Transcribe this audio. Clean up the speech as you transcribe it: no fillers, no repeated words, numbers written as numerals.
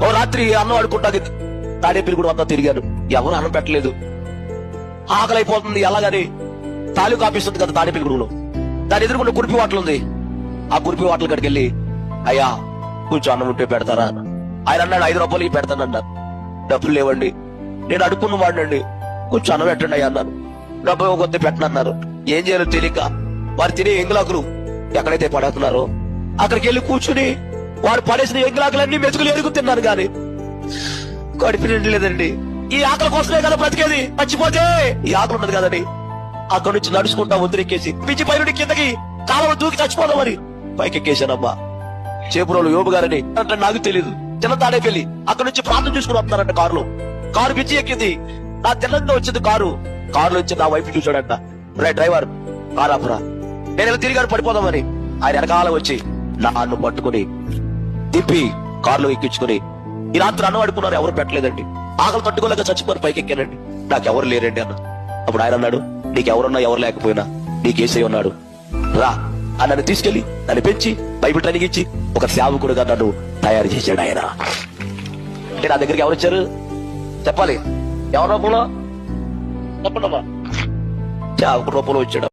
ఓ రాత్రి అన్నం ఆడుకుంటాకి తాడేపల్లి కూడా అంతా తిరిగాను, ఎవరు అన్నం పెట్టలేదు. ఆకలి అయిపోతుంది ఎలాగని తాలూకు ఆఫీస్ ఉంది కదా తాడేపల్లి గుడులో, దాని ఎదురుకుండా కురిపి వాటలు ఉంది. ఆ కురిపి వాటల కాడికి వెళ్ళి, అయ్యా కొంచెం అన్నం ఉంటే పెడతారా అన్న. ఆయన అన్నాడు 5 రూపాయలు ఇవి పెడతానన్నారు. డబ్బులు లేవండి, నేను అడుక్కున్న వాడినండి, కొంచెం అన్నం పెట్టండి అయ్యా అన్నాను. డబ్బు కొద్ది పెట్టనన్నారు. ఏం చేయాలో తెలియక వారు తినే ఎంగులాకులు ఎక్కడైతే పడేస్తున్నారో అక్కడికి వెళ్ళి కూర్చుని వాడు పడేసిన ఎంగులాకులన్నీ మెతుకులు ఎరుగు తిన్నాను. కానీ కడుపు నిండలేదండి. ఈ ఆకలి కోసమే కదా బ్రతికేది, మర్చిపోతే ఈ ఆకలి ఉన్నది కదండి. అక్కడి నుంచి నడుచుకుంటా ఒత్తిరెక్కేసి పిచ్చి పైనుండి కిందకి కాలంలో దూకి చచ్చిపోదామని పైకి ఎక్కేశానమ్మా. చేపురోలు యోబు గారని అంటే నాకు తెలియదు. చిన్న తాడేపల్లి అక్కడి నుంచి ప్రార్థన చూసుకుని వస్తున్నారంట కారులో. కారు పిచ్చి ఎక్కింది. నా తెల్లంగా వచ్చింది కారులో వచ్చి నా వైపు చూసాడంట. రే డ్రైవర్, కారు ఆపురా, నేను ఇలా తిరిగాను పడిపోదామని. ఆయన వెనకాల వచ్చి నన్ను పట్టుకుని తిప్పి కారులో ఎక్కించుకుని ఈ రాత్రి అన్నం అడుకున్నారు, ఎవరు పెట్టలేదండి. ఆకలి తట్టుకోలేక చచ్చిపోయి పైకి ఎక్కానండి. నాకెవరు లేరండి అన్న. అప్పుడు ఆయన అన్నాడు, నీకెవరున్నా ఎవరు లేకపోయినా నీకేసై ఉన్నాడు, రా అని నన్ను తీసుకెళ్లి నన్ను పెంచి బైబిల్ ట్రైనింగ్ ఇచ్చి ఒక సేవకుడుగా నన్ను తయారు చేశాడు ఆయన. అంటే నా దగ్గరికి ఎవరు వచ్చారు చెప్పాలి, ఎవరి రూపంలో చెప్పండి అమ్మా. సేవకుడు రూపంలో వచ్చాడు.